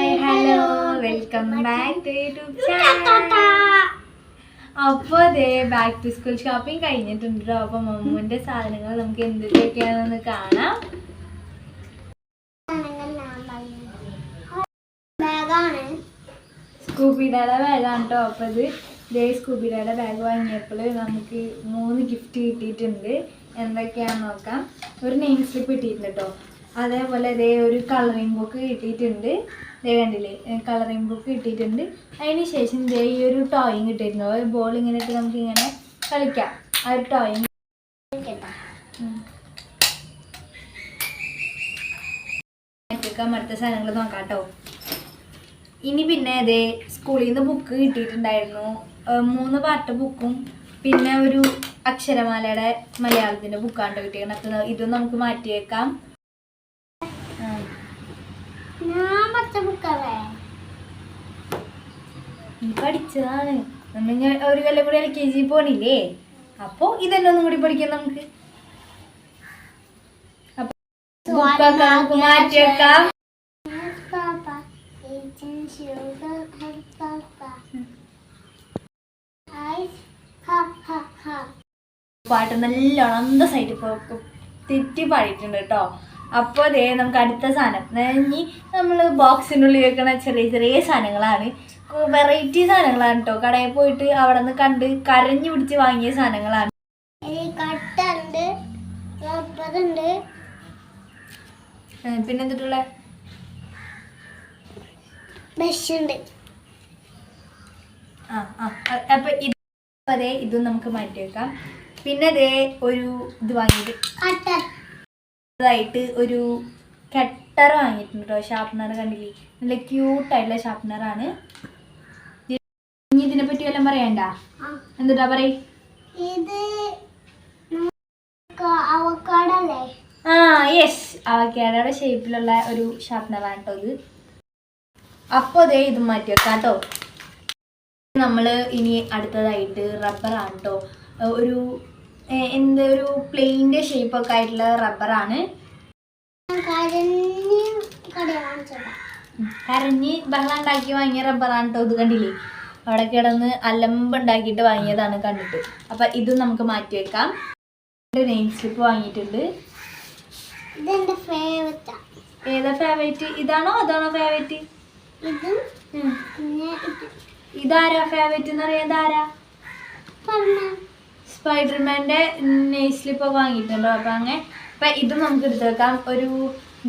Hi hello welcome back to YouTube channel. അപ്പോൾ അതേ back to school shopping കഴിഞ്ഞിട്ടുണ്ട്. അപ്പോൾ മമ്മുവിൻ്റെ സാധനങ്ങൾ നമുക്ക് എന്തൊക്കെയാണെന്ന് കാണാം. സ്കൂബിയുടെ ബാഗാണ് കേട്ടോ. അപ്പോൾ ഇത് ഇതേ സ്കൂബിയുടെ ബാഗ് വാങ്ങിയപ്പോൾ നമുക്ക് 3 ഗിഫ്റ്റ് കിട്ടിയിട്ടുണ്ട്. എന്തൊക്കെയാണെന്ന് നോക്കാം. ഒരു നെയിം സ്ലിപ്പ് കിട്ടിയിട്ടുണ്ട് കേട്ടോ. അതേപോലെ ഇതേ ഒരു കളറിംഗ് ബുക്ക് കിട്ടിയിട്ടുണ്ട്. ഇതേ കണ്ടില്ലേ, കളറിംഗ് ബുക്ക് കിട്ടിയിട്ടുണ്ട്. അതിന് ശേഷം ഇതേ ഈ ഒരു ടോയും കിട്ടിയിട്ടുണ്ട്. ഒരു ബോൾ ഇങ്ങനെ ഇട്ട് നമുക്ക് ഇങ്ങനെ കളിക്കാം. ആ ഒരു ടോയും അടുത്ത സാധനങ്ങൾ നോക്കാം കേട്ടോ. ഇനി പിന്നെ ഇതേ സ്കൂളിൽ നിന്ന് ബുക്ക് കിട്ടിയിട്ടുണ്ടായിരുന്നു. 3 പാർട്ട് ബുക്കും പിന്നെ ഒരു അക്ഷരമാലയുടെ മലയാളത്തിൻ്റെ ബുക്കാണ് കിട്ടിയത്. അപ്പോൾ ഇതും നമുക്ക് മാറ്റി വെക്കാം. പഠിച്ചതാണ് നമ്മൾ ഒരു കൊല്ലം കൂടി LKG പോണില്ലേ. അപ്പോൾ ഇതെല്ലാം ഒന്നും കൂടി പഠിക്കാം നമുക്ക്. അപ്പൊ ബുക്കൊക്കെ നമുക്ക് മാറ്റി വെക്കാം. പാട്ട് നല്ലോണം അന്തസ്സായിട്ട് തെറ്റി പാടിയിട്ടുണ്ട് കേട്ടോ. അപ്പോൾ അതേ നമുക്ക് അടുത്ത സാധനം ഇനി നമ്മൾ ബോക്സിനുള്ളിൽ വെക്കുന്ന ചെറിയ ചെറിയ സാധനങ്ങളാണ്. വെറൈറ്റി സാധനങ്ങളാണ് കേട്ടോ. കടയിൽ പോയിട്ട് അവിടെ നിന്ന് കണ്ട് കരഞ്ഞു പിടിച്ച് വാങ്ങിയ സാധനങ്ങളാണ്. പിന്നെ എന്തിട്ടുള്ള അപ്പൊ അതേ ഇതും നമുക്ക് മാറ്റി വെക്കാം. പിന്നെ അതേ ഒരു ഇത് വാങ്ങിയിട്ട് ായിട്ട് ഒരു കട്ടർ വാങ്ങിയിട്ടുണ്ട് കേട്ടോ. ഷാർപ്പ്നർ കണ്ടില്ലേ, നല്ല ക്യൂട്ടായിട്ടുള്ള ഷാർപ്പ്നറാണ്. ഇനി ഇതിനെ പറ്റി വല്ലതും പറയണ്ട. എന്താ പറയ്. യെസ്, അവക്കാടയുടെ ഷേപ്പിലുള്ള ഒരു ഷാർപ്പ്നറാണ് കേട്ടോ ഇത്. അപ്പോൾ അതേ ഇത് മാറ്റി വെക്കാം കേട്ടോ. നമ്മൾ ഇനി അടുത്തതായിട്ട് റബ്ബറാണ് കേട്ടോ. ഒരു ഒരു പ്ലെയിൻ്റെ ഷേപ്പൊക്കെ ആയിട്ടുള്ള റബ്ബറാണ്. കരഞ്ഞ് ബഹളം ഉണ്ടാക്കി വാങ്ങിയ റബ്ബറാണ് കേട്ടോ ഇത്. കണ്ടില്ലേ, അവിടെ കിടന്ന് അലമ്പുണ്ടാക്കിയിട്ട് വാങ്ങിയതാണ് കണ്ടിട്ട്. അപ്പം ഇതും നമുക്ക് മാറ്റി വെക്കാം. നെയിം സ്ലിപ്പ് വാങ്ങിയിട്ടുണ്ട്. ഏതാ ഫേവറേറ്റ്? ഇതാണോ അതാണോ ഫേവറേറ്റ്? ഇതാരാ ഫേവറേറ്റ് എന്ന് പറയാൻ? ഇതാരാ? സ്പൈഡർമാൻ്റെ നെയിം സ്ലിപ്പ് ഒക്കെ വാങ്ങിയിട്ടുണ്ടോ. അപ്പം അങ്ങനെ അപ്പം ഇതും നമുക്ക് എടുത്ത് വെക്കാം. ഒരു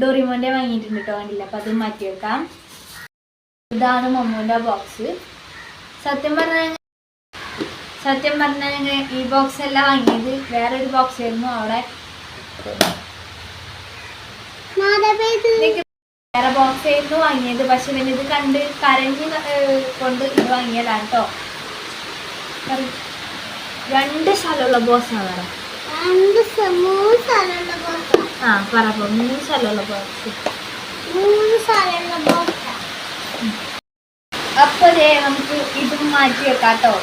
ഡോറിമോൻ്റെ വാങ്ങിയിട്ടുണ്ട് കേട്ടോ, കണ്ടില്ല. അപ്പം അതും മാറ്റി വെക്കാം. ഇതാണ് മമ്മൂൻ്റെ ബോക്സ്. സത്യം പറഞ്ഞാൽ ഈ ബോക്സ് എല്ലാം വാങ്ങിയത് വേറൊരു ബോക്സ് ആയിരുന്നു. അവിടെ വേറെ ബോക്സ് ആയിരുന്നു വാങ്ങിയത്. പക്ഷെ പിന്നെ ഇത് കണ്ട് കരഞ്ഞ് കൊണ്ട് ഇത് വാങ്ങിയതാണ് കേട്ടോ. 2 സ്ഥലമുള്ള ബോക്സാണ് പറ. 3 സ്ഥലമുള്ള ബോക്സ്. അപ്പൊ അതേ നമുക്ക് ഇതും മാറ്റി വെക്കാം കേട്ടോ.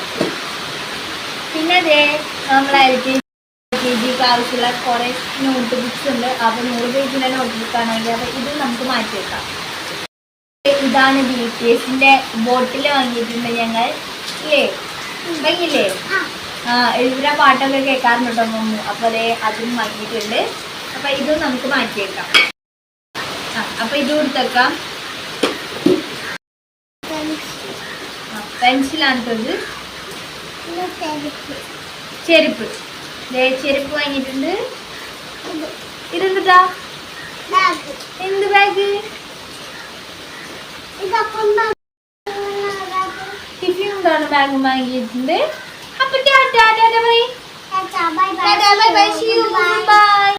പിന്നെ അതേ നമ്മളെ LKG ആവശ്യമുള്ള കുറേ നോട്ട് ബുക്സ് ഉണ്ട്. അപ്പോൾ 100 പേജിൻ്റെ നോട്ട് ബുക്കാണെങ്കിൽ അപ്പോൾ ഇതും നമുക്ക് മാറ്റി വെക്കാം. ഇതാണ് BTSൻ്റെ ബോട്ടിൽ വാങ്ങിയിട്ടുണ്ട് ഞങ്ങൾ. ഇല്ലേ, ഭംഗിയില്ലേ? എഴുതുന്ന പാട്ടൊക്കെ കേൾക്കാറുണ്ട് കേട്ടോ മമ്മു. അപ്പോൾ അതേ അതും വാങ്ങിയിട്ടുണ്ട്. അപ്പം ഇതും നമുക്ക് മാറ്റി വെക്കാം. അപ്പം ഇതും എടുത്തേക്കാം. പെൻസിലാണ് ഇത്. ചെരുപ്പ് വാങ്ങിയിട്ടുണ്ട്. ഇതെന്താ? എന്ത് ബാഗ്? ടിഫിൻ എന്താണ് ബാഗ് വാങ്ങിയിട്ടുണ്ട്. അപ്പോൾ ടാറ്റാ ബൈ ബൈ.